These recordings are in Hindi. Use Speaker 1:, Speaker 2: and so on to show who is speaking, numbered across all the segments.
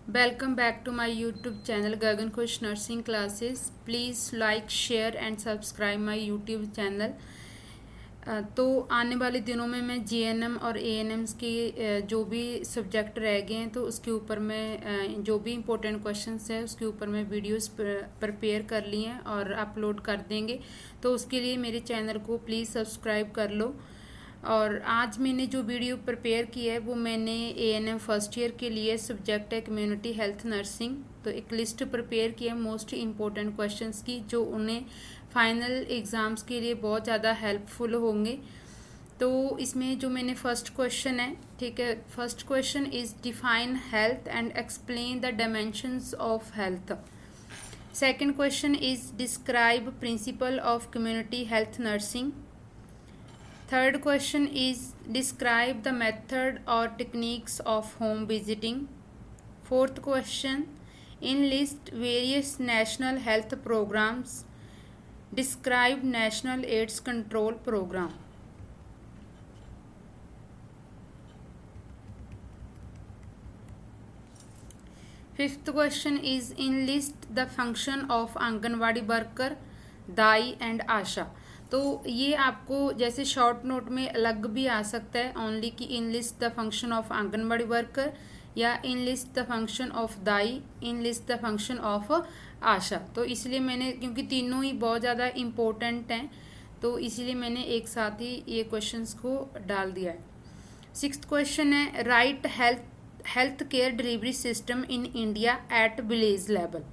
Speaker 1: Welcome back to my YouTube channel Gagan Khush Nursing Classes. Please like, share and subscribe my YouTube channel. तो आने वाले दिनों में मैं जीएनएम और एएनएम्स के जो भी सब्जेक्ट रह गए हैं तो उसके ऊपर मैं जो भी इम्पोर्टेंट क्वेश्चंस है उसके ऊपर मैं वीडियोस प्रिपेयर कर ली हैं और अपलोड कर देंगे। तो उसके लिए मेरे चैनल को प्लीज़ सब्सक्राइब कर लो। और आज मैंने जो वीडियो प्रिपेयर किया है वो मैंने एएनएम फर्स्ट ईयर के लिए सब्जेक्ट है कम्युनिटी हेल्थ नर्सिंग। तो एक लिस्ट प्रिपेयर की है मोस्ट इम्पोर्टेंट क्वेश्चंस की जो उन्हें फाइनल एग्ज़ाम्स के लिए बहुत ज़्यादा हेल्पफुल होंगे। तो इसमें जो मैंने फर्स्ट क्वेश्चन है, ठीक है, first question is define health and explain the dimensions of health. Second question is describe principal of community health nursing. Third question is describe the method or techniques of home visiting. Fourth question, enlist various national health programs. Describe National AIDS Control Program. Fifth question is enlist the function of anganwadi worker, दाई एंड आशा। तो ये आपको जैसे शॉर्ट नोट में अलग भी आ सकता है ओनली कि enlist the function of anganwadi worker या इनलिस्ट द फंक्शन ऑफ दाई, enlist the function of ASHA. तो इसलिए मैंने, क्योंकि तीनों ही बहुत ज़्यादा इम्पोर्टेंट हैं, तो इसलिए मैंने एक साथ ही ये क्वेश्चंस को डाल दिया है। सिक्स्थ क्वेश्चन है write health care delivery system in India at village level.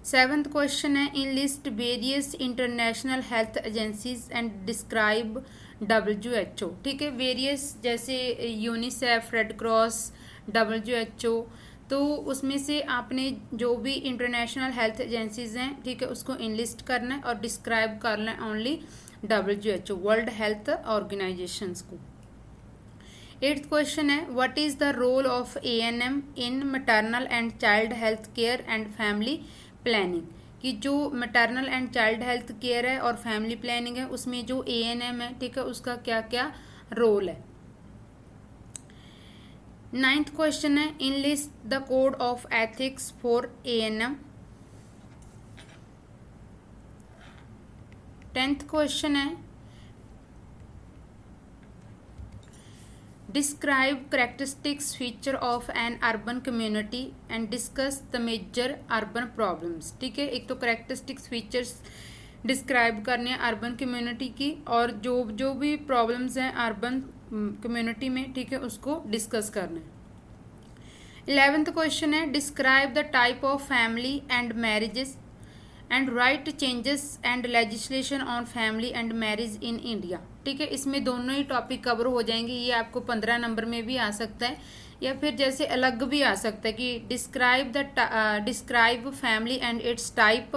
Speaker 1: Seventh question है enlist various international health agencies and describe WHO। ठीक है, वेरियस जैसे यूनिसेफ, रेड क्रॉस, WHO, तो उसमें से आपने जो भी इंटरनेशनल हेल्थ एजेंसीज हैं, ठीक है, उसको इनलिस्ट करना है और डिस्क्राइब करना है only WHO, world health organisations को। एट्थ क्वेश्चन है what is the role of ANM in maternal and child health care and family planning. कि जो maternal and child health care है और फैमिली प्लानिंग है उसमें जो ANM है, ठीक है, उसका क्या क्या रोल है। नाइन्थ क्वेश्चन है enlist the code of ethics for ANM। 10th question है describe characteristics feature of an urban community and discuss the major urban problems. ठीक है, एक तो कैरेक्टरिस्टिक्स फीचर्स डिस्क्राइब करने हैं अर्बन कम्युनिटी की और जो भी प्रॉब्लम्स हैं अर्बन कम्युनिटी में, ठीक है, उसको डिस्कस करना है। 11th क्वेश्चन है describe the type of family and marriages and right changes and legislation on family and marriage in India. ठीक है, इसमें दोनों ही टॉपिक कवर हो जाएंगे। ये आपको 15 नंबर में भी आ सकता है या फिर जैसे अलग भी आ सकता है कि describe family and its type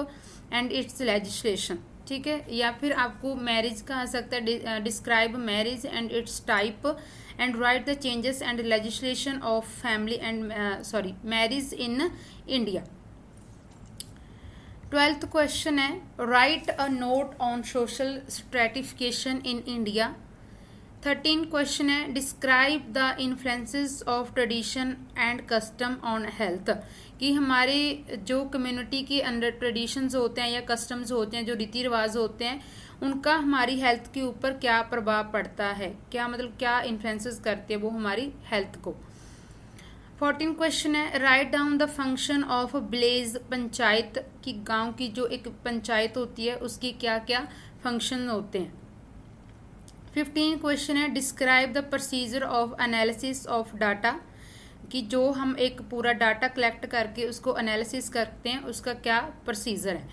Speaker 1: and it's legislation. ठीक है, या फिर आपको मैरिज का आ सकता है describe marriage and its type and write the changes and legislation of family and marriage in India. 12th question है write a note on social stratification in India. 13th question है describe the influences of tradition and custom on health. कि हमारे जो कम्युनिटी के अंदर ट्रेडिशंस होते हैं या कस्टम्स होते हैं, जो रीति रिवाज होते हैं, उनका हमारी हेल्थ के ऊपर क्या प्रभाव पड़ता है, क्या मतलब क्या इन्फ्लुएंसेस करते हैं वो हमारी हेल्थ को। 14 क्वेश्चन है write down the function of village panchayat. की गांव की जो एक पंचायत होती है उसकी क्या क्या फंक्शन होते हैं। 15 क्वेश्चन है describe the procedure of analysis of data. कि जो हम एक पूरा डाटा कलेक्ट करके उसको एनालिसिस करते हैं उसका क्या प्रोसीजर है।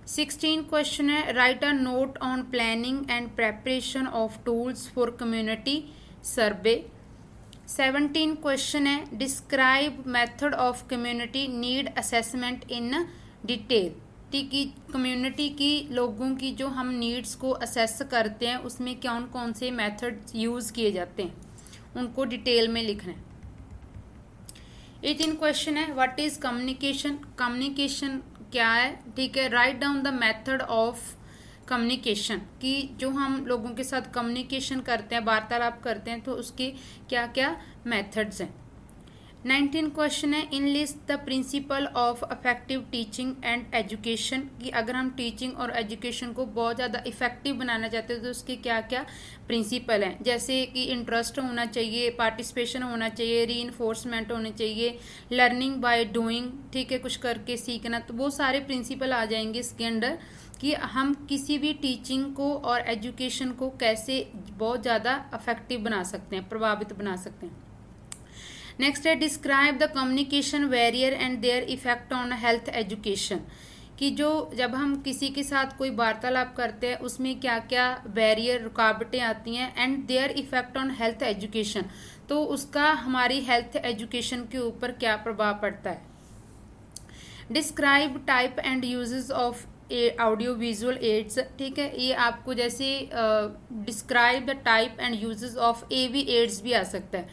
Speaker 1: 16 क्वेश्चन है write a note on planning and preparation of tools for community survey. 17 question है describe method of community need assessment in detail. ठीक है, कम्युनिटी की लोगों की जो हम नीड्स को असेस करते हैं उसमें कौन कौन से मेथड यूज़ किए जाते हैं उनको डिटेल में लिखना है। 18 क्वेश्चन है व्हाट इज़ कम्युनिकेशन। कम्युनिकेशन क्या है, ठीक है, write down the method of communication. कि जो हम लोगों के साथ कम्युनिकेशन करते हैं, वार्तालाप करते हैं, तो उसके क्या क्या मेथड्स हैं। 19 क्वेश्चन है, enlist the principle of affective teaching and education, कि अगर हम टीचिंग और एजुकेशन को बहुत ज़्यादा इफेक्टिव बनाना चाहते हैं तो उसके क्या क्या प्रिंसिपल हैं, जैसे कि इंटरेस्ट होना चाहिए, पार्टिसिपेशन होना चाहिए, रीइंफोर्समेंट होने चाहिए, लर्निंग बाय डूइंग, ठीक है, कुछ करके सीखना, तो वो सारे प्रिंसिपल आ जाएंगे इसके अंडर कि हम किसी भी टीचिंग को और एजुकेशन को कैसे बहुत ज़्यादा अफेक्टिव बना सकते हैं, प्रभावित बना सकते हैं। नेक्स्ट है, describe the communication barrier and their effect on health education, कि जो जब हम किसी के साथ कोई वार्तालाप करते हैं उसमें क्या क्या बैरियर, रुकावटें आती हैं, and their effect on health education, तो उसका हमारी हेल्थ एजुकेशन के ऊपर क्या प्रभाव पड़ता है। Describe type and uses of audio visual aids, ठीक है, ये आपको जैसे describe the type and uses of AV aids भी आ सकता है,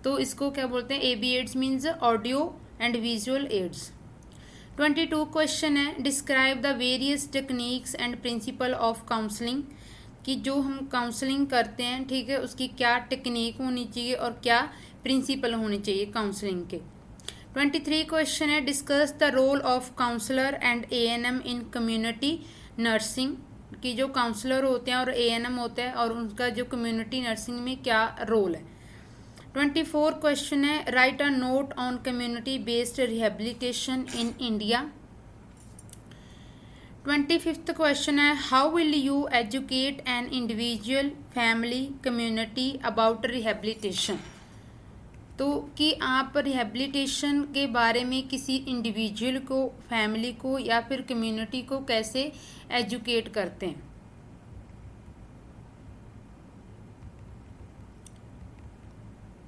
Speaker 1: तो इसको क्या बोलते हैं, AV aids means audio and visual aids. 22 question है, describe the various techniques and principle of counselling, कि जो हम काउंसलिंग करते हैं, ठीक है, उसकी क्या टेक्निक होनी चाहिए और क्या प्रिंसिपल होने चाहिए काउंसलिंग के। 23 क्वेश्चन है, discuss the role of counsellor and ANM in community nursing, कि जो काउंसलर होते हैं और ANM होता है और उनका जो कम्युनिटी नर्सिंग में क्या रोल है। 24 क्वेश्चन है, write a note on community based rehabilitation in India. 25th question है, how will you educate an individual, family, community about rehabilitation, तो कि आप रिहेबिलिटेशन के बारे में किसी इंडिविजुअल को, फैमिली को या फिर कम्युनिटी को कैसे एजुकेट करते हैं।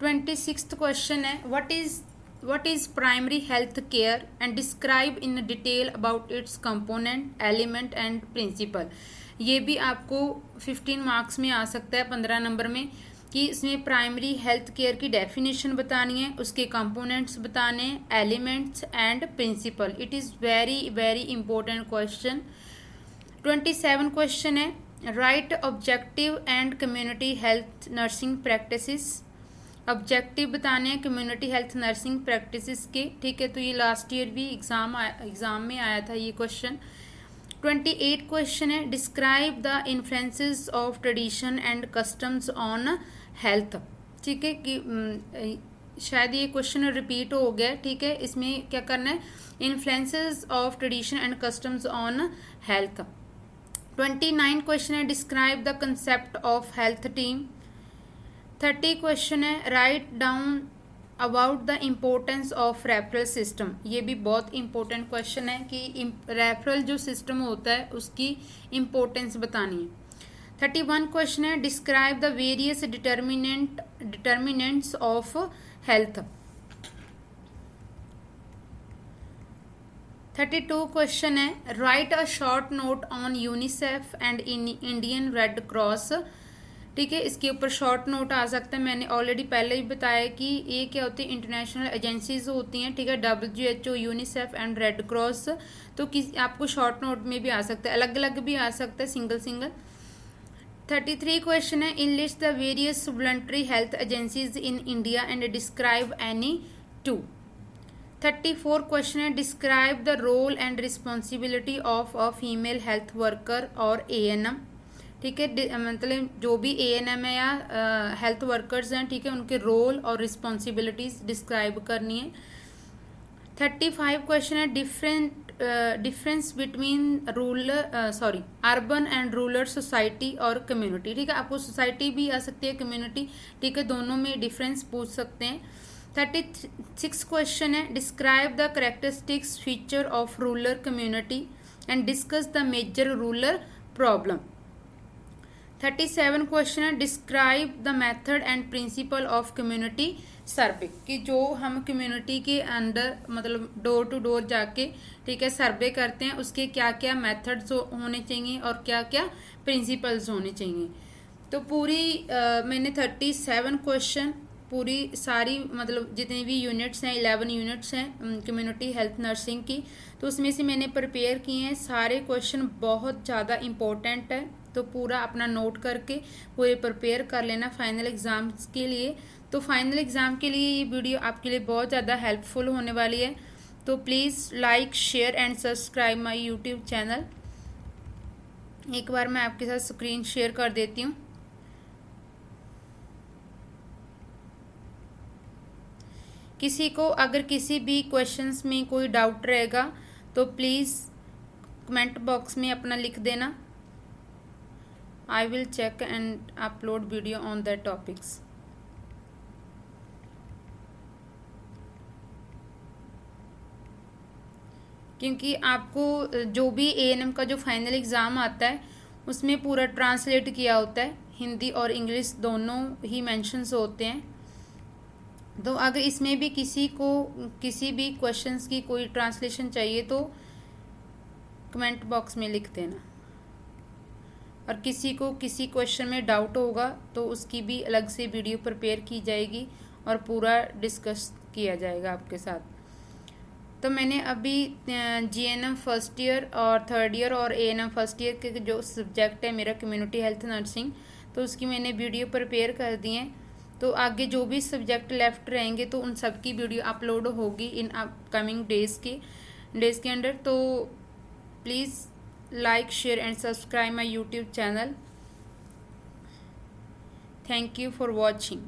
Speaker 1: 26th क्वेश्चन है, what is primary health care and describe in detail about its component, element and principle, ये भी आपको 15 मार्क्स में आ सकता है, 15 नंबर में, कि इसमें प्राइमरी हेल्थ केयर की डेफिनेशन बतानी है, उसके कंपोनेंट्स बताने हैं, elements and principle. It is very very important question. 27 question है, write objective and community health nursing practices, objective बताने हैं कम्युनिटी हेल्थ नर्सिंग प्रैक्टिसेस के, ठीक है, तो ये लास्ट ईयर भी एग्जाम में आया था ये क्वेश्चन। 28 क्वेश्चन है, describe the influences of tradition and customs on health, ठीक है, कि शायद ये क्वेश्चन रिपीट हो गया, ठीक है, इसमें क्या करना है, influences of tradition and customs on health. 29 question है, describe the concept of health team. 30 question है, write down about the importance of referral system, ये भी बहुत इंपॉर्टेंट क्वेश्चन है कि रेफरल जो सिस्टम होता है उसकी इम्पोर्टेंस बतानी है। 31 क्वेश्चन है, describe the various determinants of health. 32 question है, write a short note on UNICEF and Indian Red Cross, ठीक है, इसके ऊपर शॉर्ट नोट आ सकता है, मैंने ऑलरेडी पहले ही बताया कि ये क्या होती है, इंटरनेशनल एजेंसीज होती हैं, ठीक है, WHO, UNICEF and red cross, तो किस आपको शॉर्ट नोट में भी आ सकता है, अलग अलग भी आ सकता है, सिंगल। 33 क्वेश्चन है, enlist the various voluntary health agencies in India and describe any 2। 34 question है, describe the role and responsibility of a female health worker और ANM, ठीक है, मतलब जो भी ANM है या हेल्थ वर्कर्स हैं, ठीक है, उनके रोल और रिस्पॉन्सिबिलिटीज डिस्क्राइब करनी है। 35 क्वेश्चन है, difference between urban and rural society और कम्युनिटी, ठीक है, आपको सोसाइटी भी आ सकती है, कम्युनिटी, ठीक है, दोनों में डिफरेंस पूछ सकते हैं। 36 क्वेश्चन है, describe the characteristics feature of rural community and discuss the major rural problem. 37 question है, describe the method and principle of community survey, कि जो हम कम्युनिटी के अंदर मतलब डोर टू डोर जाके, ठीक है, सर्वे करते हैं, उसके क्या क्या मेथड्स होने चाहिए और क्या क्या प्रिंसिपल्स होने चाहिए। तो पूरी मैंने 37 क्वेश्चन पूरी सारी मतलब जितनी भी यूनिट्स हैं 11 यूनिट्स हैं कम्युनिटी हेल्थ नर्सिंग की, तो उसमें से मैंने प्रिपेयर किए हैं। सारे क्वेश्चन बहुत ज़्यादा इम्पोर्टेंट है, तो पूरा अपना नोट करके पूरे प्रिपेयर कर लेना फाइनल एग्ज़ाम्स के लिए। तो फाइनल एग्ज़ाम के लिए ये वीडियो आपके लिए बहुत ज़्यादा हेल्पफुल होने वाली है। तो please like share and subscribe my YouTube channel. एक बार मैं आपके साथ स्क्रीन शेयर कर देती हूँ। किसी को अगर किसी भी क्वेश्चंस में कोई डाउट रहेगा तो प्लीज़ कमेंट बॉक्स में अपना लिख देना। I will check and upload video on that topics. क्योंकि आपको जो भी एएनएम का जो फाइनल एग्ज़ाम आता है उसमें पूरा ट्रांसलेट किया होता है, हिंदी और इंग्लिश दोनों ही मेंशंस होते हैं। तो अगर इसमें भी किसी को किसी भी क्वेश्चंस की कोई ट्रांसलेशन चाहिए तो कमेंट बॉक्स में लिख देना। और किसी को किसी क्वेश्चन में डाउट होगा तो उसकी भी अलग से वीडियो प्रिपेयर की जाएगी और पूरा डिस्कस किया जाएगा आपके साथ। तो मैंने अभी जीएनएम फर्स्ट ईयर और थर्ड ईयर और एएनएम फर्स्ट ईयर के जो सब्जेक्ट है मेरा कम्युनिटी हेल्थ नर्सिंग, तो उसकी मैंने वीडियो प्रिपेयर कर दी है। तो आगे जो भी सब्जेक्ट लेफ्ट रहेंगे तो उन सब की वीडियो अपलोड होगी इन अपकमिंग डेज़ के अंडर। तो please like share and subscribe my YouTube channel. Thank you for watching.